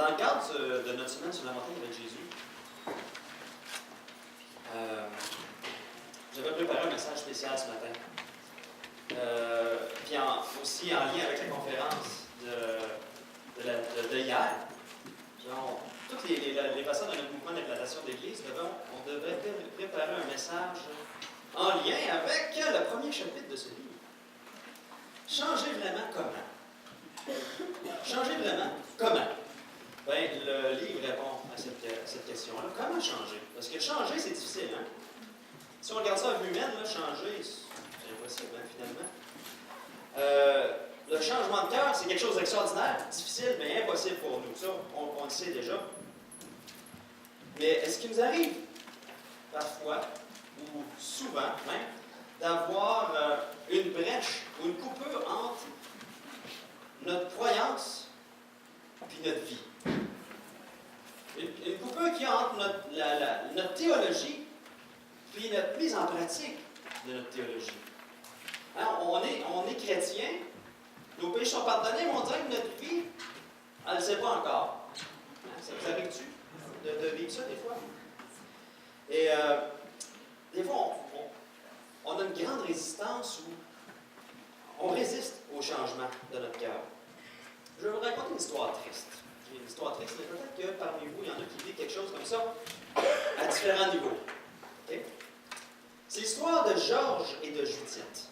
Dans le cadre de notre semaine sur la montagne avec Jésus, j'avais préparé un message spécial ce matin. Puis aussi en lien avec la conférence de hier. Toutes les personnes de notre mouvement d'implantation d'église, on devrait préparer un message en lien avec le premier chapitre de ce livre. Changer vraiment comment? Changer vraiment comment? Bien, le livre répond à cette question-là. Comment changer? Parce que changer, c'est difficile, hein? Si on regarde ça à vue humaine, là, changer, c'est impossible, hein, finalement. Le changement de cœur, c'est quelque chose d'extraordinaire, difficile, mais impossible pour nous. Ça, on le sait déjà. Mais est-ce qu'il nous arrive, parfois, ou souvent même, d'avoir une brèche ou une coupure entre notre croyance et notre vie? Une coupure qui est entre notre théologie puis notre mise en pratique de notre théologie. Hein, on est chrétien, nos péchés sont pardonnés, mais on dirait que notre vie, elle ne le sait pas encore. Hein, ça vous arrive-tu de vivre ça des fois? Et des fois, on a une grande résistance où on résiste au changement de notre cœur. Je vais vous raconter une histoire triste. Une histoire triste, mais peut-être que parmi vous, il y en a qui vivent quelque chose comme ça à différents niveaux. Okay? C'est l'histoire de Georges et de Judith.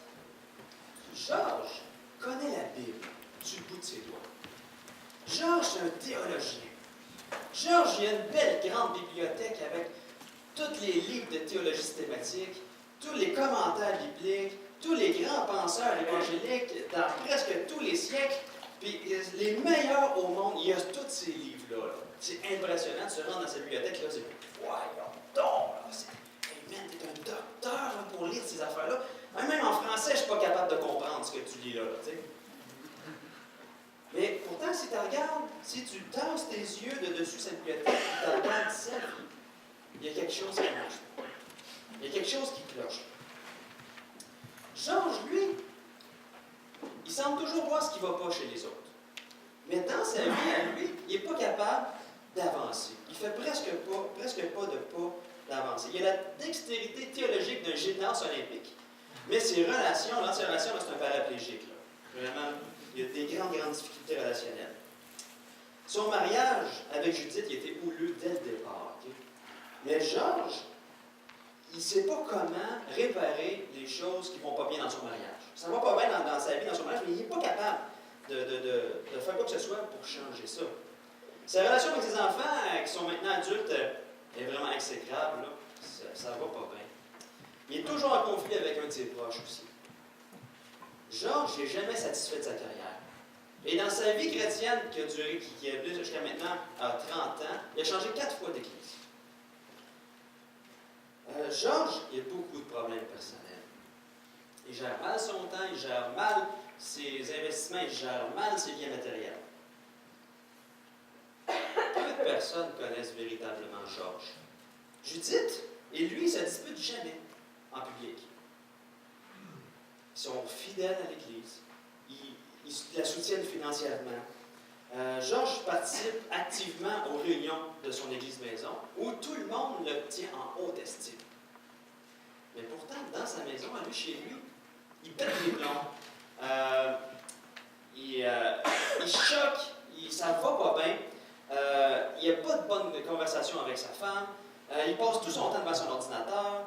Georges connaît la Bible du bout de ses doigts. Georges, c'est un théologien. Georges, il a une belle grande bibliothèque avec tous les livres de théologie systématique, tous les commentaires bibliques, tous les grands penseurs évangéliques dans presque tous les siècles. Puis les meilleurs au monde, il y a tous ces livres-là. Là. C'est impressionnant de se rendre dans cette bibliothèque-là. C'est voyons donc! Hey man, t'es un docteur là, pour lire ces affaires-là. Même en français, je ne suis pas capable de comprendre ce que tu lis là. T'sais. Mais pourtant, si tu regardes, si tu tasses tes yeux de dessus cette bibliothèque, et tu regardes ça, il y a quelque chose qui ne marche pas. Il y a quelque chose qui cloche. Georges, lui, il semble toujours voir ce qui ne va pas chez les autres. Mais dans sa vie, à lui, il n'est pas capable d'avancer. Il ne fait presque pas de pas d'avancer. Il a la dextérité théologique d'un gymnaste olympique, mais ses relations, dans ses relations, c'est un paraplégique. Là. Vraiment, il y a des grandes difficultés relationnelles. Son mariage avec Judith, il était houleux dès le départ. Okay? Mais Georges, il ne sait pas comment réparer les choses qui ne vont pas bien dans son mariage. Ça ne va pas bien dans sa vie, dans son mariage, mais il n'est pas capable de faire quoi que ce soit pour changer ça. Sa relation avec ses enfants, qui sont maintenant adultes, est vraiment exécrable. Là. Ça ne va pas bien. Il est toujours en conflit avec un de ses proches aussi. Georges n'est jamais satisfait de sa carrière. Et dans sa vie chrétienne qui a duré, qui a duré jusqu'à maintenant à 30 ans, il a changé 4 fois d'église. Georges, il a beaucoup de problèmes personnels. Il gère mal son temps, il gère mal ses investissements, il gère mal ses biens matériels. Peu de personnes connaissent véritablement Georges. Judith et lui, ne se disputent jamais en public. Ils sont fidèles à l'Église. Ils la soutiennent financièrement. Georges participe activement aux réunions de son Église-maison, où tout le monde le tient en haute estime. Mais pourtant, dans sa maison, à lui, chez lui, il pète les plombs. Il choque, ça ne va pas bien. Il n'a pas de bonne conversation avec sa femme. Il passe tout son temps devant son ordinateur.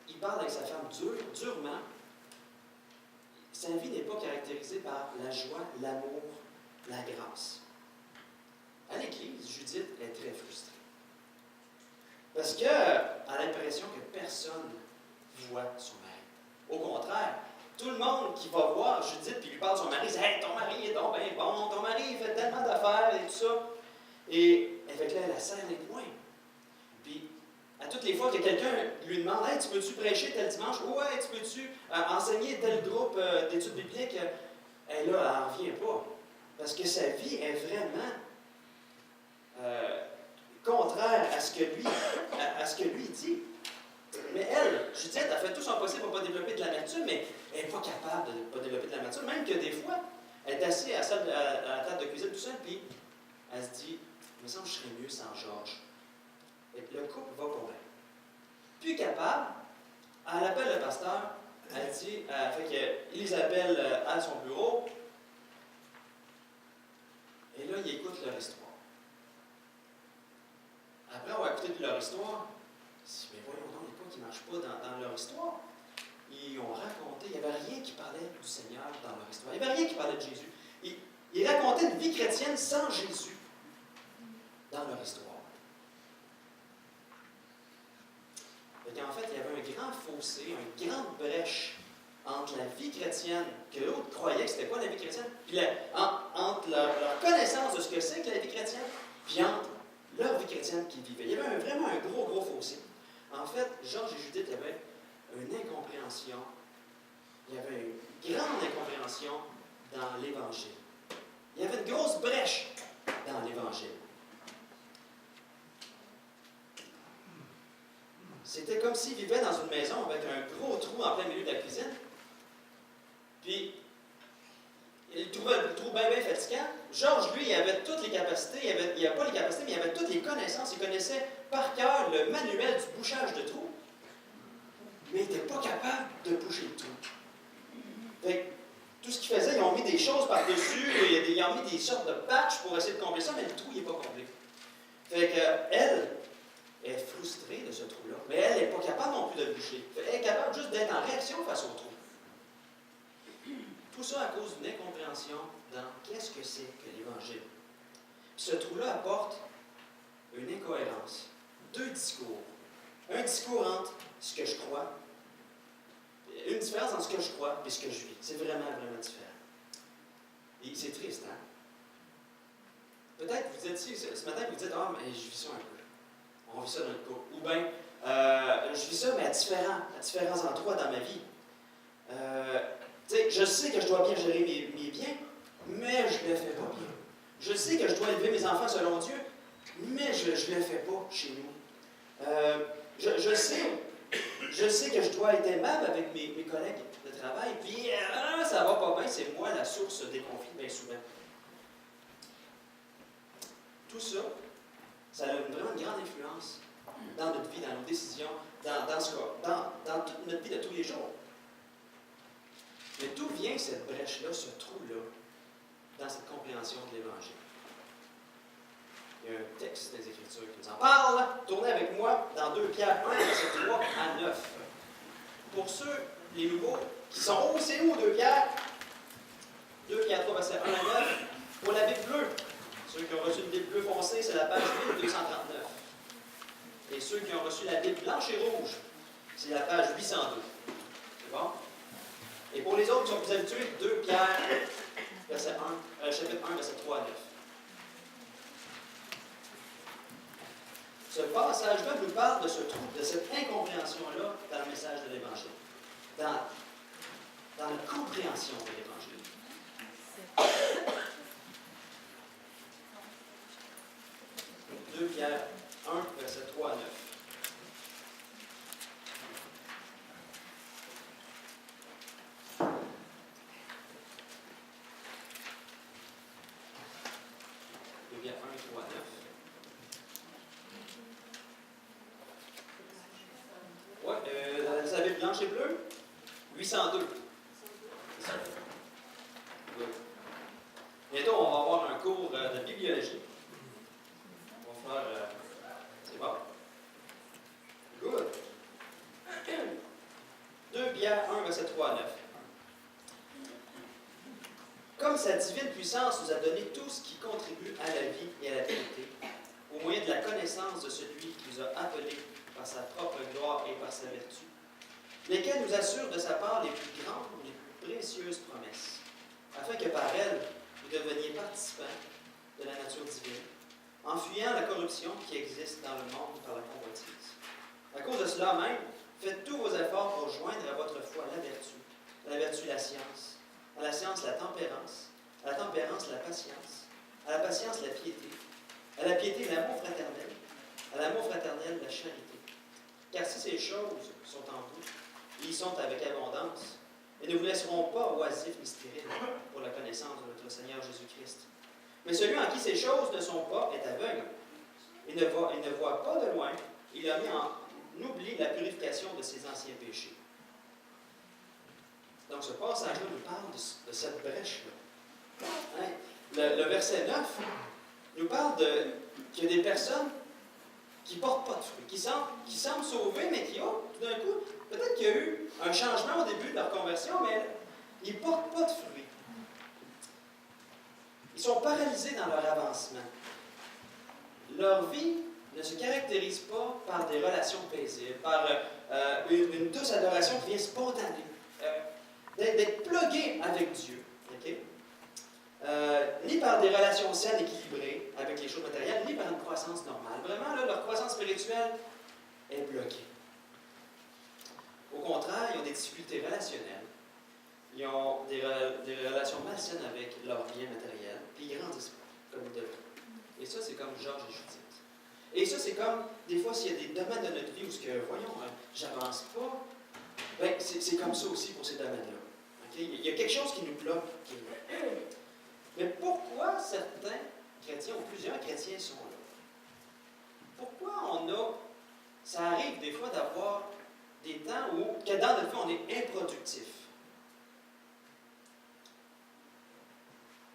Il parle avec sa femme durement. Sa vie n'est pas caractérisée par la joie, l'amour, la grâce. À l'Église, Judith est très frustrée. Parce qu'elle a l'impression que personne voit son mari. Au contraire, tout le monde qui va voir Judith et lui parle de son mari, dit « Hey, ton mari est donc bien bon, ton mari il fait tellement d'affaires et tout ça. » Et avec là, elle serre les poings. Puis, à toutes les fois que quelqu'un lui demande « Hey, tu peux-tu prêcher tel dimanche? » « Ouais, tu peux-tu enseigner tel groupe d'études bibliques? » Et là, elle n'en revient pas. Parce que sa vie est vraiment contraire à ce que lui dit. Mais elle, Judith, a fait tout son possible pour ne pas développer de l'amertume, mais elle n'est pas capable de ne pas développer de l'amertume. Même que des fois, Elle est assise à la table de cuisine tout seul, puis elle se dit, il me semble que je serais mieux sans Georges. Et le couple va pour elle. Plus capable, elle appelle le pasteur, elle dit, fait qu'ils appellent à son bureau, et là, ils écoutent leur histoire. Après avoir écouté leur histoire, ils se disent, mais voyons donc, il y a quoi qui ne marche pas dans leur histoire. Ils ont raconté, il n'y avait rien qui parlait du Seigneur dans leur histoire. Il n'y avait rien qui parlait de Jésus. Ils racontaient une vie chrétienne sans Jésus dans leur histoire. En fait, il y avait un grand fossé, une grande brèche entre la vie chrétienne que l'autre croyait que c'était quoi la vie chrétienne, puis entre leur connaissance de ce que c'est que la vie chrétienne, puis entre leur vie chrétienne qu'ils vivaient. Il y avait vraiment un gros fossé. En fait, Georges et Judith avaient une incompréhension. Il y avait une grande incompréhension dans l'Évangile. Il y avait une grosse brèche dans l'Évangile. C'était comme s'ils vivaient dans une maison avec un gros trou en plein milieu de la cuisine. Puis, il trouvait le trou bien fatigant. Georges, lui, il avait toutes les capacités. Il n'avait pas les capacités, mais il avait toutes les connaissances. Il connaissait par cœur le manuel du bouchage de trous. Mais il n'était pas capable de boucher le trou. Fait que, tout ce qu'ils faisaient, ils ont mis des choses par-dessus, ils ont mis des sortes de patchs pour essayer de combler ça, mais le trou n'est pas complet. Fait qu'elle est frustrée de ce trou-là, mais elle n'est pas capable non plus de le boucher. Elle est capable juste d'être en réaction face au trou. Tout ça à cause d'une incompréhension dans qu'est-ce que c'est que l'Évangile. Puis ce trou-là apporte une incohérence. Deux discours. Un discours entre ce que je crois, une différence entre ce que je crois et ce que je vis. C'est vraiment différent. Et c'est triste, hein? Peut-être que vous êtes ici, ce matin, vous dites, ah, mais je vis ça un peu. On vit ça dans le couple. Ou bien, je vis ça, mais à différents endroits dans ma vie. Je sais que je dois bien gérer mes biens, mais je ne le fais pas bien. Je sais que je dois élever mes enfants selon Dieu, mais je ne le fais pas chez nous. Je sais que je dois être aimable avec mes collègues de travail, puis ça va pas bien, c'est moi la source des conflits bien souvent. Tout ça, ça a vraiment une grande influence dans notre vie, dans nos décisions, dans toute notre vie de tous les jours. Mais d'où vient cette brèche-là, ce trou-là, dans cette compréhension de l'Évangile? Il y a un texte des Écritures qui nous en parle. Tournez avec moi dans 2 Pierre 1, verset 3 à 9. Pour ceux, les nouveaux, qui sont où? C'est où 2 Pierre? 2 Pierre 3, verset 1 à 9. Pour la Bible bleue. Ceux qui ont reçu une Bible bleue foncée, c'est la page 1239. Et ceux qui ont reçu la Bible blanche et rouge, c'est la page 802. C'est bon? Et pour les autres qui sont plus habitués, 2 Pierre, chapitre 1, verset 3 à 9. Ce passage-là nous parle de ce trou, de cette incompréhension-là dans le message de l'Évangile, dans la compréhension de l'Évangile. 2 Pierre 1, verset 3 à 9. Pierre 1, 3 à 9. La Bible blanche et bleue, 802. C'est ça. Oui. Bientôt, on va avoir un cours de bibliologie. On va faire. C'est bon. Good. 2 Pierre 1, verset 3 à 9. Comme sa divine puissance nous a donné tout ce qui contribue à la vie et à la vérité, au moyen de la connaissance de celui qui nous a appelés par sa propre gloire et par sa vertu, lesquels nous assurent de sa part les plus grandes, les plus précieuses promesses, afin que par elles, vous deveniez participants de la nature divine, en fuyant la corruption qui existe dans le monde par la convoitise. À cause de cela même, faites tous vos efforts pour joindre à votre foi la vertu la science, à la science la tempérance la patience, à la patience la piété, à la piété l'amour fraternel, à l'amour fraternel la charité. Car si ces choses sont en vous, et y sont avec abondance, et ne vous laisseront pas oisifs ni stériles pour la connaissance de notre Seigneur Jésus-Christ. Mais celui en qui ces choses ne sont pas est aveugle. Il ne voit pas de loin. Il a mis en oubli la purification de ses anciens péchés. Donc ce passage-là nous parle de cette brèche-là. Hein? Le verset 9 nous parle qu'il y a des personnes qui ne portent pas de fruits, qui semblent sauvées, mais qui, tout d'un coup, peut-être qu'il y a eu un changement au début de leur conversion, mais ils ne portent pas de fruits. Ils sont paralysés dans leur avancement. Leur vie ne se caractérise pas par des relations paisibles, par une douce adoration qui vient spontanée, d'être plugué avec Dieu. Okay? Ni par des relations saines, équilibrées avec les choses matérielles, ni par une croissance normale. Vraiment, là, leur croissance spirituelle est bloquée. Au contraire, ils ont des difficultés relationnelles. Ils ont des relations malsaines avec leur bien matériel, puis ils grandissent pas comme ils devraient. Et ça, c'est comme Georges et Judith. Et ça, c'est comme, des fois, s'il y a des domaines de notre vie où, voyons, j'avance pas, bien, c'est comme ça aussi pour ces domaines-là. Okay? Il y a quelque chose qui nous bloque. Mais pourquoi certains chrétiens, ou plusieurs chrétiens sont là? Pourquoi ça arrive des fois d'avoir des temps où, que dans notre vie, on est improductif?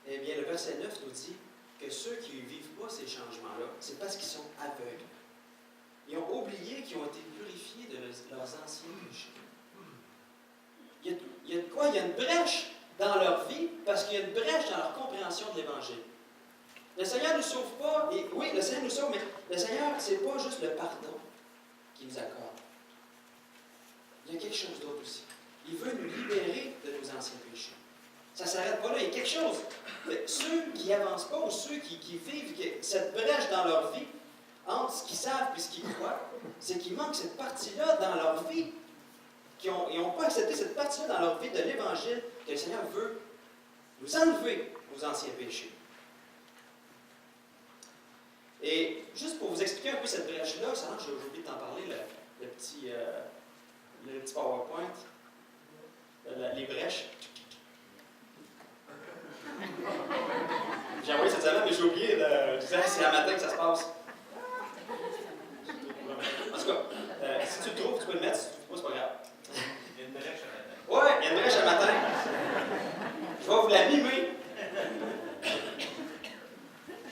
Eh bien, le verset 9 nous dit que ceux qui ne vivent pas ces changements-là, c'est parce qu'ils sont aveugles. Ils ont oublié qu'ils ont été purifiés de leurs anciens péchés. Il y a de quoi? Il y a une brèche dans leur vie parce qu'il y a une brèche dans leur compréhension de l'Évangile. Le Seigneur ne nous sauve pas, et oui, le Seigneur nous sauve, mais le Seigneur, ce n'est pas juste le pardon qu'il nous accorde. Il y a quelque chose d'autre aussi. Il veut nous libérer de nos anciens péchés. Ça ne s'arrête pas là, il y a quelque chose. Mais ceux qui n'avancent pas ou ceux qui vivent cette brèche dans leur vie, entre ce qu'ils savent et ce qu'ils croient, c'est qu'il manque cette partie-là dans leur vie. Ils n'ont pas accepté cette partie-là dans leur vie de l'Évangile que le Seigneur veut nous enlever aux anciens péchés. Et juste pour vous expliquer un peu cette brèche-là, ça j'ai oublié de t'en parler, le petit PowerPoint, les brèches. J'ai envoyé cette semaine, mais j'ai oublié de dire c'est un matin que ça se passe. En tout cas, si tu le trouves, tu peux le mettre. Si tu ne le trouves pas, c'est pas grave. Il y a une brèche à matin. Oui, il y a une brèche à matin. Je vais vous la mimer.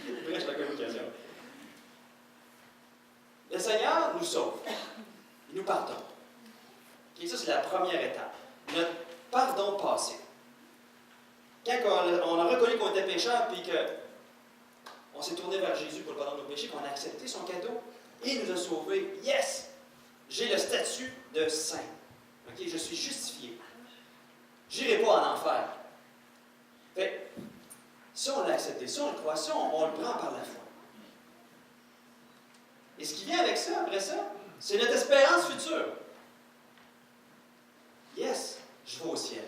Une brèche de communication. Le Seigneur nous sauve. Il nous pardonne. Okay, ça, c'est la première étape. Notre pardon passé. Quand on a reconnu qu'on était pécheur, puis qu'on s'est tourné vers Jésus pour le pardon de nos péchés, qu'on a accepté son cadeau, il nous a sauvés. Yes! J'ai le statut de saint. Okay? Je suis justifié. Je n'irai pas en enfer. Fait, si on l'a accepté, si on le croit, si on le prend par la foi. Et ce qui vient avec ça, après ça, c'est notre espérance future. Yes, je vais au ciel.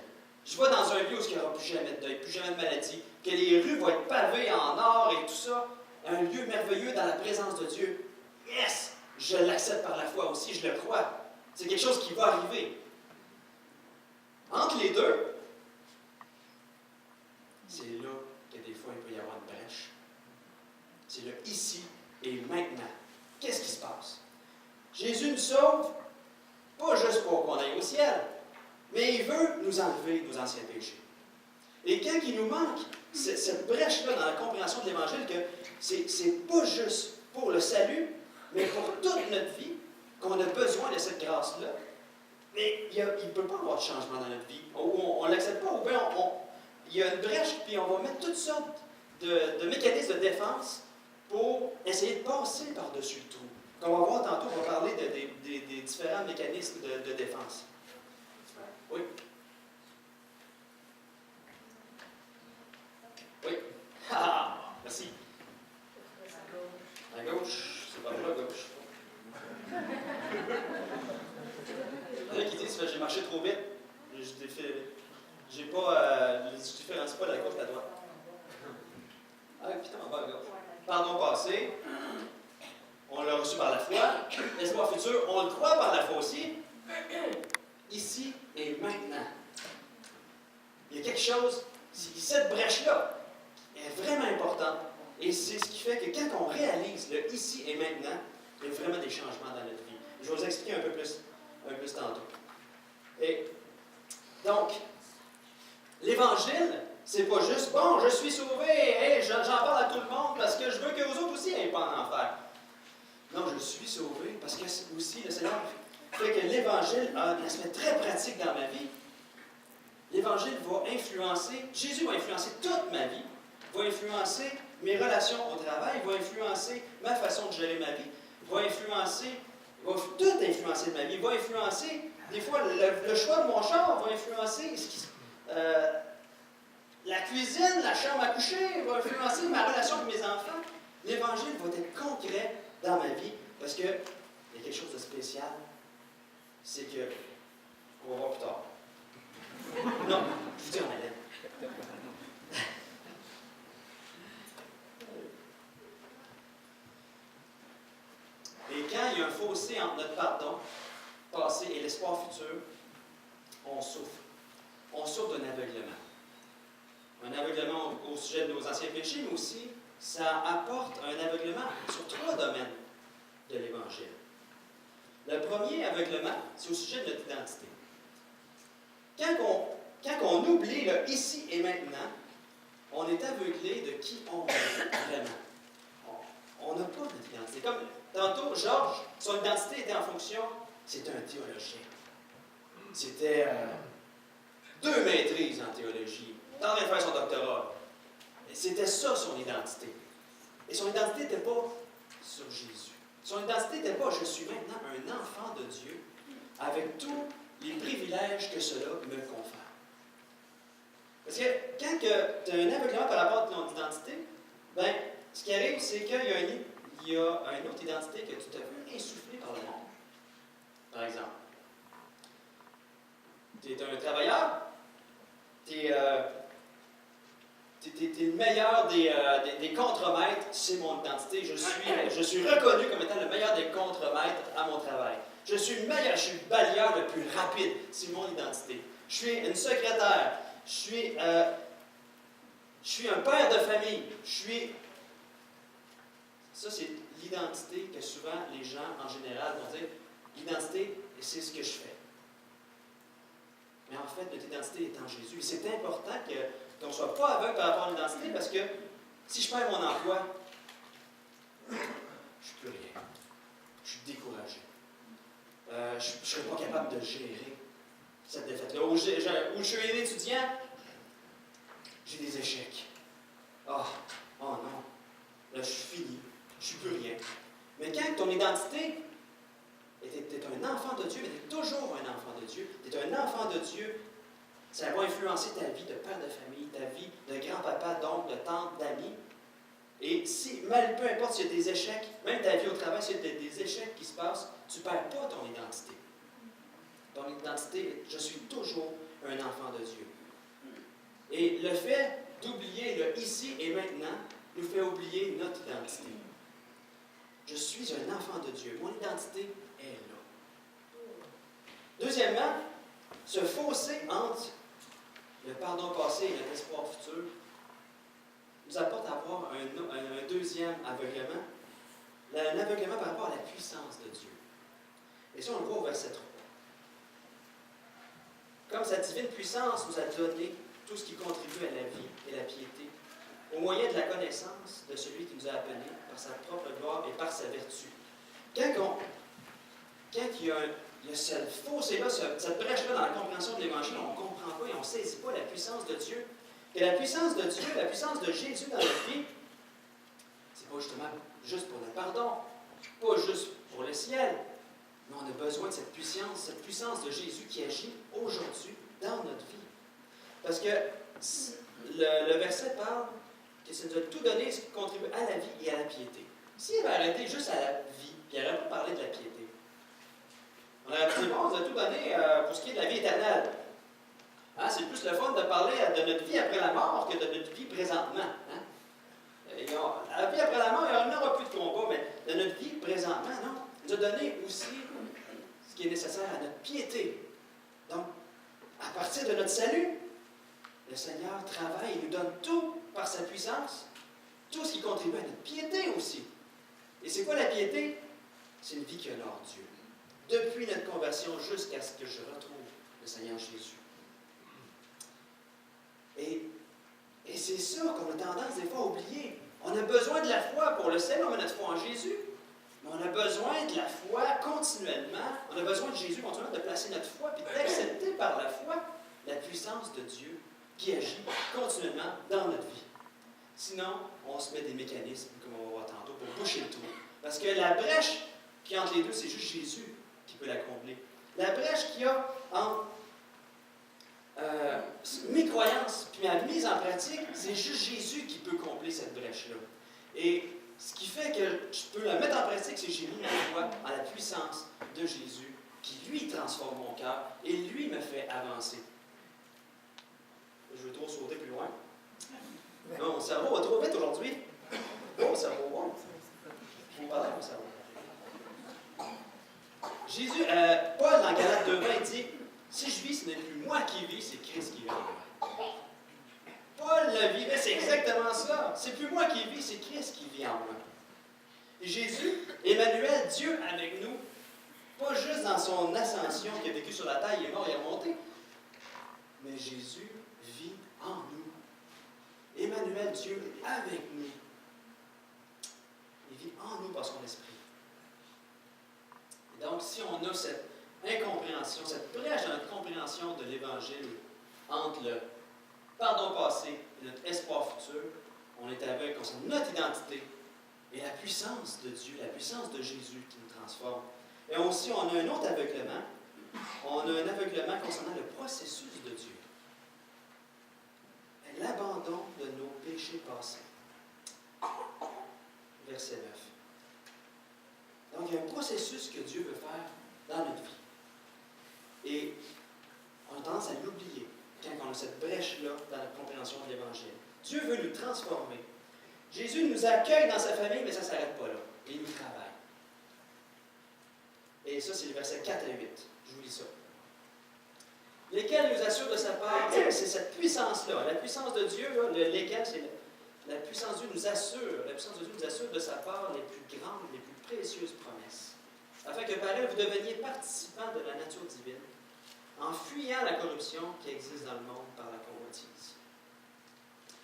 Je vais dans un lieu où il n'y aura plus jamais de deuil, plus jamais de maladie, que les rues vont être pavées en or et tout ça. Un lieu merveilleux dans la présence de Dieu. Yes! Je l'accepte par la foi aussi, je le crois. C'est quelque chose qui va arriver. Entre les deux, c'est là que des fois il peut y avoir une brèche. C'est le ici et maintenant. Qu'est-ce qui se passe? Jésus nous sauve, pas juste pour qu'on aille au ciel, mais il veut nous enlever nos anciens péchés. Et quand il nous manque cette brèche-là dans la compréhension de l'Évangile, que c'est pas juste pour le salut, mais pour toute notre vie, qu'on a besoin de cette grâce-là, mais il ne peut pas y avoir de changement dans notre vie. On ne l'accepte pas, ou bien il y a une brèche, puis on va mettre toutes sortes de mécanismes de défense pour essayer de passer par-dessus le trou. Comme on va voir tantôt, on va parler des différents mécanismes de défense. Oui? Oui? Ah! Merci. À gauche, c'est pas là, à gauche. Il y en a qui disent que j'ai marché trop vite. J'ai pas. Je différencie pas la gauche et la droite. Ah, putain, on va à gauche. Pardon passé. On l'a reçu par la foi. L'espoir futur, on le croit par la foi aussi. Ici et maintenant. Il y a quelque chose, cette brèche-là est vraiment importante. Et c'est ce qui fait que quand on réalise le ici et maintenant, il y a vraiment des changements dans notre vie. Je vais vous expliquer un peu plus tantôt. Et donc, l'Évangile, c'est pas juste, bon, je suis sauvé, hey, j'en parle à tout le monde parce que je veux que vous autres aussi n'aillent pas en enfer. Non, je suis sauvé parce que aussi le Seigneur fait que l'Évangile a un aspect très pratique dans ma vie. L'Évangile va influencer, Jésus va influencer toute ma vie, va influencer mes relations au travail, va influencer ma façon de gérer ma vie, va tout influencer de ma vie, va influencer, des fois, le choix de mon char va influencer la cuisine, la chambre à coucher, va influencer ma relation avec mes enfants. L'Évangile va être concret dans ma vie parce qu'il y a quelque chose de spécial. C'est que, on va voir plus tard. Non, je vous dis en haleine. Et quand il y a un fossé entre notre pardon passé et l'espoir futur, on souffre. On souffre d'un aveuglement. Un aveuglement au sujet de nos anciens péchés, mais aussi, ça apporte un aveuglement sur 3 domaines de l'Évangile. Le premier aveuglement, c'est au sujet de notre identité. Quand on oublie le ici et maintenant, on est aveuglé de qui on est vraiment. On n'a pas notre identité. Comme tantôt, Georges, son identité était en fonction, c'était un théologien. C'était 2 maîtrises en théologie, en train de faire son doctorat. Et c'était ça son identité. Et son identité n'était pas sur Jésus. Son identité n'était pas « je suis maintenant un enfant de Dieu avec tous les privilèges que cela me confère ». Parce que quand tu as un aveuglement par rapport à ton identité, ben, ce qui arrive, c'est qu'il y a une autre identité que tu te veux insuffler par le monde. Par exemple, tu es un travailleur, tu es le meilleur des contremaîtres, c'est mon identité. Je suis reconnu comme étant le meilleur des contremaîtres à mon travail. Je suis le meilleur, je suis le balayeur le plus rapide, c'est mon identité. Je suis une secrétaire, je suis un père de famille, Ça, c'est l'identité que souvent les gens, en général, vont dire, l'identité, c'est ce que je fais. Mais en fait, notre identité est en Jésus. Et c'est important qu'on ne soit pas aveugle par rapport à l'identité, parce que si je perds mon emploi, je ne suis plus rien. Je suis découragé. Je ne serai pas capable de gérer cette défaite-là. Où je suis un étudiant, j'ai des échecs. Oh non, là je suis fini, je ne suis plus rien. Mais quand ton identité, tu es un enfant de Dieu, mais tu es toujours un enfant de Dieu, tu es un enfant de Dieu, ça va influencer ta vie de père de famille, ta vie de grand-papa, d'oncle, de tante, d'amis. Et peu importe s'il y a des échecs, même ta vie au travail, s'il y a des échecs qui se passent, tu ne perds pas ton identité. Ton identité, je suis toujours un enfant de Dieu. Et le fait d'oublier le ici et maintenant nous fait oublier notre identité. Je suis un enfant de Dieu. Mon identité est là. Deuxièmement, ce fossé entre le pardon passé et notre espoir futur nous apporte à avoir un deuxième aveuglement, un aveuglement par rapport à la puissance de Dieu. Et ça, on le voit au verset 3. Comme sa divine puissance nous a donné tout ce qui contribue à la vie et la piété, au moyen de la connaissance de celui qui nous a appelés par sa propre gloire et par sa vertu. Quand il y a ce fossé-là, cette brèche-là dans la compréhension de l'Évangile, on ne comprend pas et on ne saisit pas la puissance de Dieu. Et la puissance de Dieu, la puissance de Jésus dans notre vie, c'est pas justement juste pour le pardon, pas juste pour le ciel, mais on a besoin de cette puissance de Jésus qui agit aujourd'hui dans notre vie. Parce que le verset parle que ça nous a tout donné ce qui contribue à la vie et à la piété. S'il avait arrêté juste à la vie, puis il n'aurait pas parlé de la piété, on aurait dit, bon, on nous a tout donné pour ce qui est de la vie éternelle. Hein, c'est plus le fun de parler de notre vie après la mort que de notre vie présentement. Hein? La vie après la mort, il n'y aura plus de combat, mais de notre vie présentement, non. Il nous a donné aussi ce qui est nécessaire à notre piété. Donc, à partir de notre salut, le Seigneur travaille, il nous donne tout par sa puissance, tout ce qui contribue à notre piété aussi. Et c'est quoi la piété? C'est une vie qui honore Dieu. Depuis notre conversion jusqu'à ce que je retrouve le Seigneur Jésus. Et c'est ça qu'on a tendance des fois à oublier. On a besoin de la foi pour le salut, on met notre foi en Jésus. Mais on a besoin de la foi continuellement. On a besoin de Jésus continuellement de placer notre foi puis d'accepter par la foi la puissance de Dieu qui agit continuellement dans notre vie. Sinon, on se met des mécanismes, comme on va voir tantôt, pour boucher le trou. Parce que la brèche qui est entre les deux, c'est juste Jésus qui peut la combler. La brèche qu'il y a entre mes croyances et ma mise en pratique, c'est juste Jésus qui peut combler cette brèche-là. Et ce qui fait que je peux la mettre en pratique, c'est que j'ai mis ma foi en la puissance de Jésus qui, lui, transforme mon cœur et lui me fait avancer. Je veux trop sauter plus loin. Non, mon cerveau va trop vite aujourd'hui. Mon cerveau, bon. Je vous parle à mon cerveau. Jésus, Paul, dans Galates 2:20, il dit « Si je vis, ce n'est plus moi qui vis, c'est Christ qui vit en moi. » Paul le vivait, c'est exactement ça. C'est plus moi qui vis, c'est Christ qui vit en moi. Et Jésus, Emmanuel, Dieu avec nous, pas juste dans son ascension qui a vécu sur la terre, il est mort, il est remonté, mais Jésus vit en nous. Emmanuel, Dieu avec nous. Il vit en nous par son esprit. Et donc, si on a cette incompréhension, cette brèche dans notre compréhension de l'Évangile entre le pardon passé et notre espoir futur, on est aveugle concernant notre identité et la puissance de Dieu, la puissance de Jésus qui nous transforme. Et aussi, on a un autre aveuglement. On a un aveuglement concernant le processus de Dieu. L'abandon de nos péchés passés. Verset 9. Donc, il y a un processus que Dieu veut faire dans notre vie. Et on a tendance à l'oublier quand on a cette brèche-là dans la compréhension de l'Évangile. Dieu veut nous transformer. Jésus nous accueille dans sa famille, mais ça ne s'arrête pas là. Il nous travaille. Et ça, c'est les versets 4 à 8. Je vous lis ça. Lesquels nous assurent de sa part, c'est cette puissance-là, la puissance de Dieu, là, lesquels, c'est la puissance de Dieu nous assure, la puissance de Dieu nous assure de sa part les plus grandes, les plus précieuses promesses, afin que par elle vous deveniez participants de la nature divine, en fuyant la corruption qui existe dans le monde par la convoitise.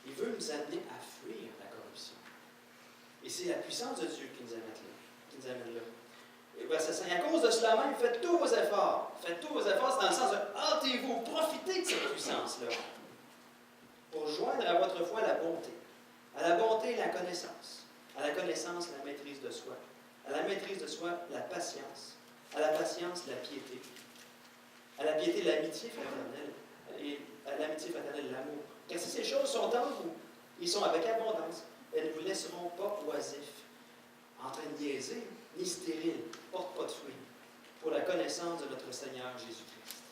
Il veut nous amener à fuir la corruption. Et c'est la puissance de Dieu qui nous amène là. Et verset 5, à cause de cela même, faites tous vos efforts. Faites tous vos efforts, c'est dans le sens de hâtez-vous, profitez de cette puissance-là. Pour joindre à votre foi la bonté. À la bonté, la connaissance. À la connaissance, la maîtrise de soi. À la maîtrise de soi, la patience. À la patience, la piété. À la piété, l'amitié fraternelle. Et à l'amitié fraternelle, l'amour. Car si ces choses sont en vous, ils sont avec abondance, elles ne vous laisseront pas oisifs, en train de niaiser, ni stériles, porte pas de fruits, pour la connaissance de notre Seigneur Jésus-Christ.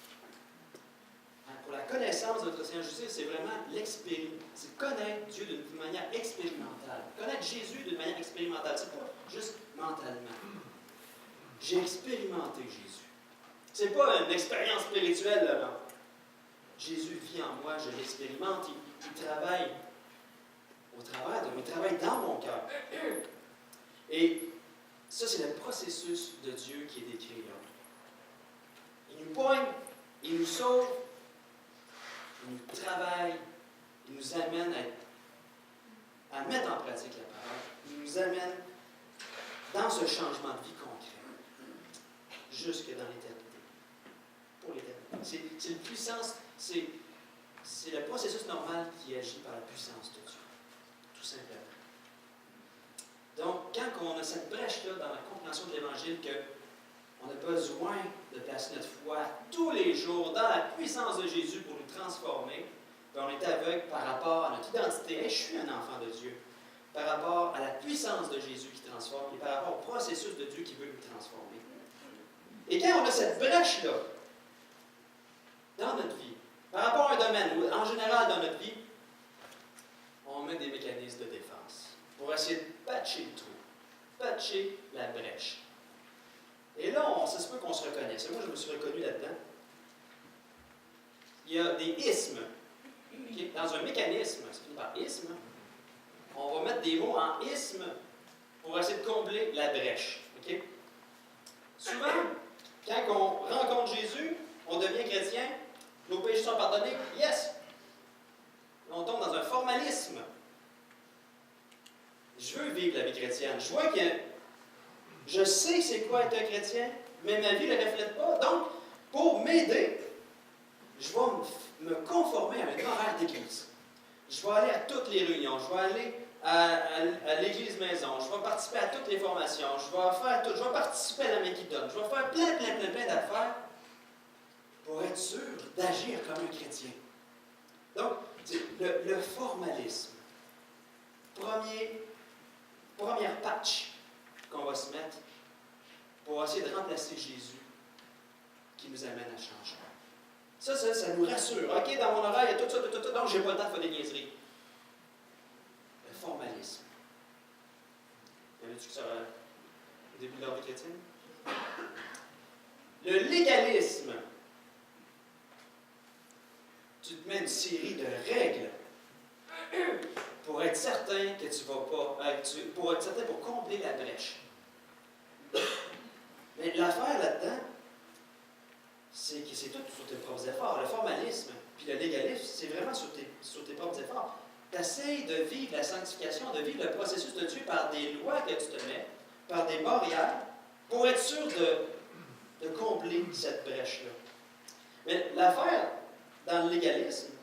Pour la connaissance de notre Seigneur Jésus-Christ, c'est vraiment l'expérience. C'est connaître Dieu d'une manière expérimentale. Connaître Jésus d'une manière expérimentale. C'est pas juste mentalement. J'ai expérimenté Jésus. C'est pas une expérience spirituelle, là, non. Jésus vit en moi, je l'expérimente, il travaille au travers de moi, il travaille dans mon cœur. Et ça, c'est le processus de Dieu qui est décrit là. Il nous poigne, il nous sauve, il nous travaille, il nous amène à mettre en pratique la parole, il nous amène dans ce changement de vie concret, jusque dans l'éternité. Pour l'éternité. C'est une puissance, c'est le processus normal qui agit par la puissance de Dieu, tout simplement. Donc, quand on a cette brèche-là dans la compréhension de l'Évangile, qu'on a besoin de placer notre foi tous les jours dans la puissance de Jésus pour nous transformer, puis on est aveugle par rapport à notre identité. Hey, je suis un enfant de Dieu. Par rapport à la puissance de Jésus qui transforme et par rapport au processus de Dieu qui veut nous transformer. Et quand on a cette brèche-là dans notre vie, par rapport à un domaine, ou en général dans notre vie, on met des mécanismes de défense pour essayer de patcher le trou, patcher la brèche. Et là, ça se peut qu'on se reconnaisse. Moi, je me suis reconnu là-dedans. Il y a des ismes. Okay? dans un mécanisme, ça finit par isme, on va mettre des mots en isme pour essayer de combler la brèche. Okay? Souvent, quand on rencontre Jésus, on devient chrétien, nos péchés sont pardonnés, yes! On tombe dans un formalisme. Je veux vivre la vie chrétienne. Je vois que je sais c'est quoi être un chrétien, mais ma vie ne le reflète pas. Donc, pour m'aider, je vais me conformer à un horaire d'église. Je vais aller à toutes les réunions, je vais aller à l'église maison, je vais participer à toutes les formations, je vais faire tout, je vais participer à la Méquidonne, je vais faire plein d'affaires pour être sûr d'agir comme un chrétien. Donc, le formalisme. Première patch qu'on va se mettre pour essayer de remplacer Jésus qui nous amène à changer. Ça nous rassure. OK, dans mon horaire, il y a tout ça, donc je n'ai pas le temps de faire des niaiseries. Le formalisme. Y en a-tu que ça au début de leur vie chrétienne? Le légalisme. Tu te mets une série de règles pour être certain que tu ne vas pas, pour être certain pour combler la brèche. Mais l'affaire là-dedans, c'est que c'est tout sur tes propres efforts. Le formalisme puis le légalisme, c'est vraiment sur tes propres efforts. Tu essaies de vivre la sanctification, de vivre le processus de Dieu par des lois que tu te mets, par des barrières, pour être sûr de combler cette brèche-là. Mais l'affaire dans le légalisme,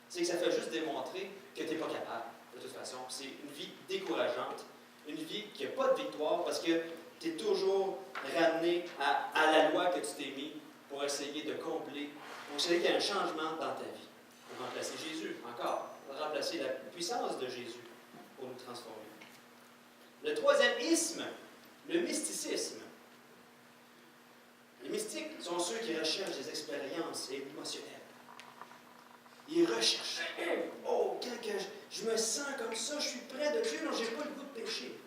c'est que ça fait juste démontrer que tu n'es pas capable, de toute façon. C'est une vie décourageante, une vie qui n'a pas de victoire parce que tu es toujours ramené à la loi que tu t'es mis pour essayer de combler, pour essayer qu'il y ait un changement dans ta vie. Pour remplacer Jésus, encore. Pour remplacer la puissance de Jésus pour nous transformer. Le troisième isme, le mysticisme. Les mystiques sont ceux qui recherchent des expériences émotionnelles. Ils recherchent. Oh, quand je me sens comme ça, je suis près de Dieu, donc je n'ai pas le goût de pécher.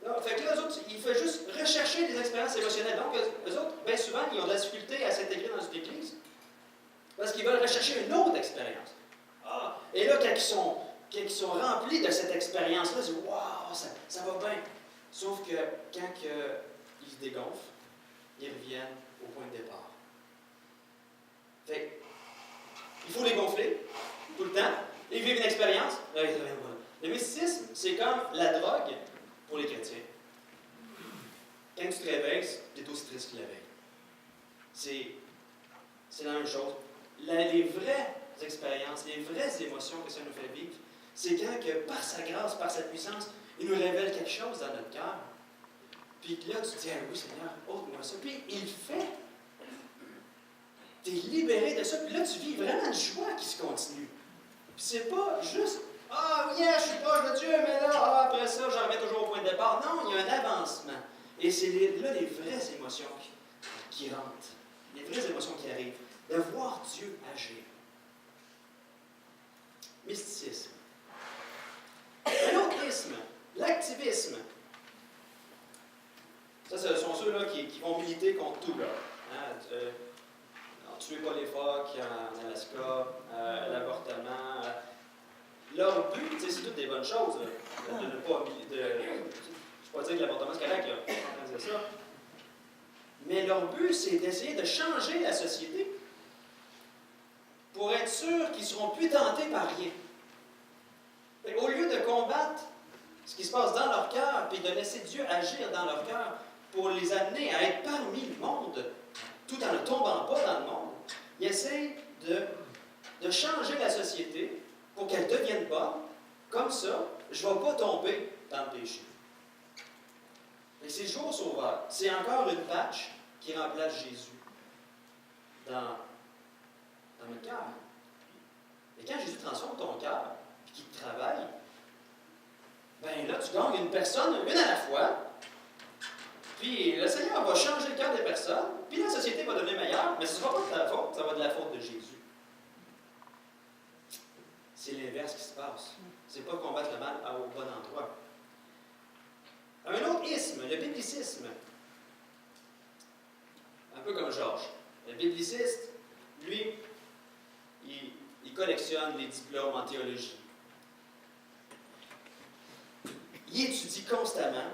Alors, fait que là, eux autres, ils font juste rechercher des expériences émotionnelles. Donc, eux autres, bien souvent, ils ont de la difficulté à s'intégrer dans une église parce qu'ils veulent rechercher une autre expérience. Ah, et là, quand ils sont remplis de cette expérience-là, ils disent waouh, ça va bien. Sauf que quand ils se dégonflent, ils reviennent au point de départ. Fait il faut les gonfler tout le temps. Ils vivent une expérience. Là, ils reviennent. Le mysticisme, c'est comme la drogue pour les chrétiens. Quand tu te réveilles, tu es aussi triste que la veille. C'est la même chose. Les vraies expériences, les vraies émotions que ça nous fait vivre, c'est quand que par sa grâce, par sa puissance, il nous révèle quelque chose dans notre cœur. Puis là, tu te dis, ah oui Seigneur, ôte-moi ça. Puis il le fait. Tu es libéré de ça. Puis là, tu vis vraiment une joie qui se continue. Puis c'est pas juste, ah oui, je suis proche de Dieu, mais là, après ça, j'en reviens toujours au point de départ. Non, il y a un avancement. Et c'est là les vraies émotions qui rentrent. Les vraies émotions qui arrivent. De voir Dieu agir. Mysticisme. Un autre isme, l'activisme. Ça, ce sont ceux-là qui vont militer contre tout. Là. Hein, tuer pas les phoques en Alaska, l'avortement. Leur but, c'est toutes des bonnes choses. De ne pas. Je ne vais pas dire que l'avortement c'est correct, là. Je suis en train de dire ça. Mais leur but, c'est d'essayer de changer la société pour être sûr qu'ils ne seront plus tentés par rien. Au lieu de combattre ce qui se passe dans leur cœur, puis de laisser Dieu agir dans leur cœur pour les amener à être parmi le monde, tout en ne tombant pas dans le monde, ils essayent de changer la société pour qu'elle devienne bonne. Comme ça, je ne vais pas tomber dans le péché. Et c'est le jour sauveur. C'est encore une patch qui remplace Jésus dans notre cœur. Et quand Jésus transforme ton cœur, puis qu'il te travaille, bien là, tu gagnes une personne, une à la fois. Puis le Seigneur va changer le cœur des personnes, puis la société va devenir meilleure, mais ce ne sera pas de ta faute, ça va de la faute de Jésus. C'est l'inverse qui se passe. C'est pas combattre le mal au bon endroit. Un autre isme, le biblicisme. Un peu comme Georges. Le bibliciste, lui, il collectionne les diplômes en théologie. Il étudie constamment.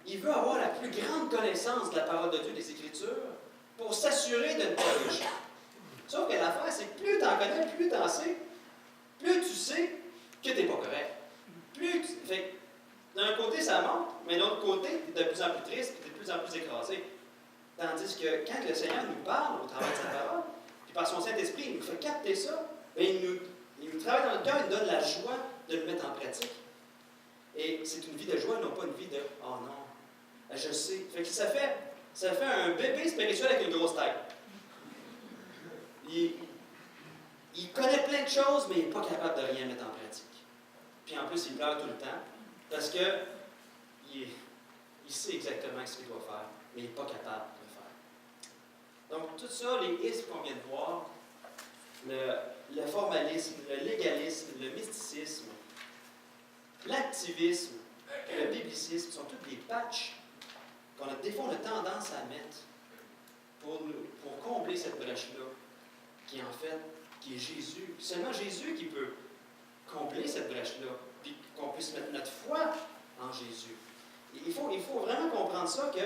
Il veut avoir la plus grande connaissance de la parole de Dieu, des Écritures, pour s'assurer d'une théologie. Sauf que l'affaire, c'est que plus tu en connais, plus tu en sais, plus tu sais que tu n'es pas correct. Fait d'un côté, ça monte, mais de l'autre côté, tu es de plus en plus triste et tu es de plus en plus écrasé. Tandis que quand le Seigneur nous parle au travers de sa parole, puis par son Saint-Esprit, il nous fait capter ça, bien, il nous travaille dans le cœur, il nous donne la joie de le mettre en pratique. Et c'est une vie de joie, non pas une vie de « oh non, je sais ». Fait que ça fait un bébé spirituel avec une grosse tête. Il connaît plein de choses, mais il n'est pas capable de rien mettre en pratique. Puis en plus, il pleure tout le temps, parce que il sait exactement ce qu'il doit faire, mais il n'est pas capable de le faire. Donc, tout ça, les ismes qu'on vient de voir, le formalisme, le légalisme, le mysticisme, l'activisme, le biblicisme, sont tous des patchs des fois, on a tendance à mettre pour combler cette brèche-là, qui est Jésus. Seulement Jésus qui peut combler cette brèche-là, puis qu'on puisse mettre notre foi en Jésus. Il faut vraiment comprendre ça, que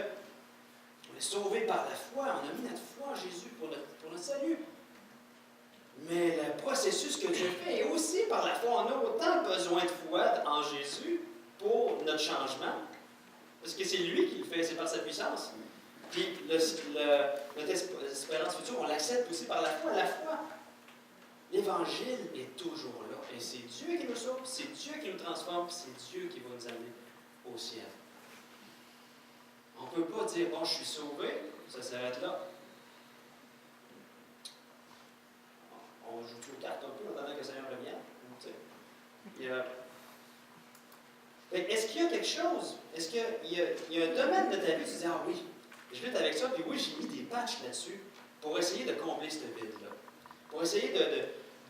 on est sauvé par la foi, on a mis notre foi en Jésus pour notre salut. Mais le processus que Dieu fait est aussi par la foi. On a autant besoin de foi en Jésus pour notre changement, parce que c'est lui qui le fait, c'est par sa puissance. Puis notre espérance future, on l'accepte aussi par la foi. La foi, l'Évangile est toujours là. Et c'est Dieu qui nous sauve, c'est Dieu qui nous transforme, c'est Dieu qui va nous amener au ciel. On ne peut pas dire, bon, je suis sauvé, ça s'arrête là. On joue aux cartes un peu en attendant que le Seigneur revienne. Est-ce qu'il y a quelque chose? Est-ce qu'il y a un domaine de ta vie où tu dis, ah oui, je lutte avec ça, puis oui, j'ai mis des patchs là-dessus pour essayer de combler ce vide-là. Pour essayer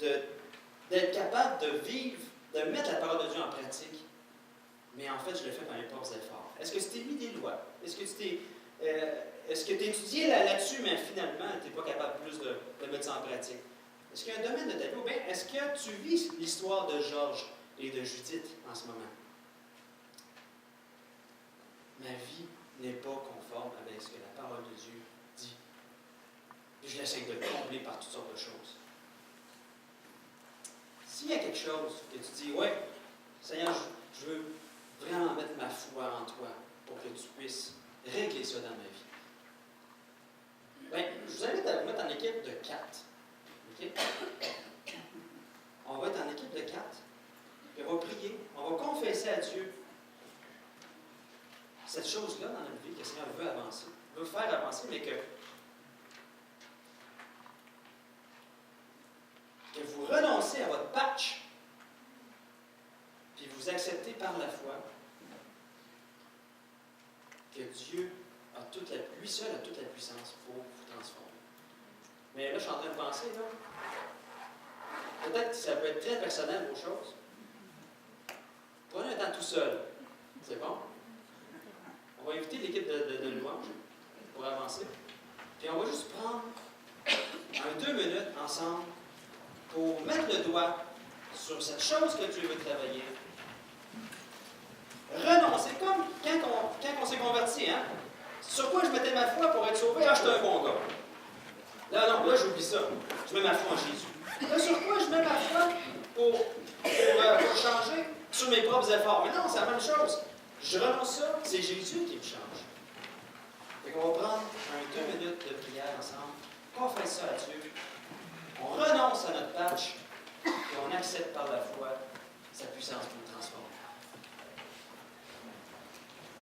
d'être capable de vivre, de mettre la parole de Dieu en pratique. Mais en fait, je le fais par mes propres efforts. Est-ce que tu t'es mis des lois? Est-ce que tu t'es étudié là-dessus, mais finalement, tu n'es pas capable plus de mettre ça en pratique? Est-ce qu'il y a un domaine de ta vie? Ou bien, est-ce que tu vis l'histoire de Georges et de Judith en ce moment? Ma vie n'est pas conforme avec ce que la parole de Dieu dit. Et je l'essaie de le combler par toutes sortes de choses. S'il y a quelque chose que tu dis, ouais, Seigneur, je veux vraiment mettre ma foi en toi pour que tu puisses régler ça dans ma vie. Bien, je vous invite à vous mettre en équipe de 4. Okay? On va être en équipe de 4. Puis on va prier, on va confesser à Dieu cette chose-là dans notre vie que le Seigneur veut avancer, veut faire avancer, mais que vous renoncez à votre patch, puis vous acceptez par la foi que Dieu lui seul a toute la puissance pour vous transformer. Mais là, je suis en train de penser, là, peut-être que ça peut être très personnel, vos choses. Prenez un temps tout seul. C'est bon? On va inviter l'équipe de louange pour avancer. Puis on va juste prendre 2 minutes ensemble pour mettre le doigt sur cette chose que Dieu veut travailler. Renoncer, comme quand on s'est converti, hein? Sur quoi je mettais ma foi pour être sauvé? Ah, j'étais un bon gars. Là, j'oublie ça. Je mets ma foi en Jésus. Là, sur quoi je mets ma foi pour changer? Sur mes propres efforts. Mais non, c'est la même chose. Je renonce ça, c'est Jésus qui me change. Fait qu'on va prendre 2 minutes de prière ensemble. Confesse ça à Dieu. On renonce à notre patch et on accepte par la foi sa puissance pour nous transformer.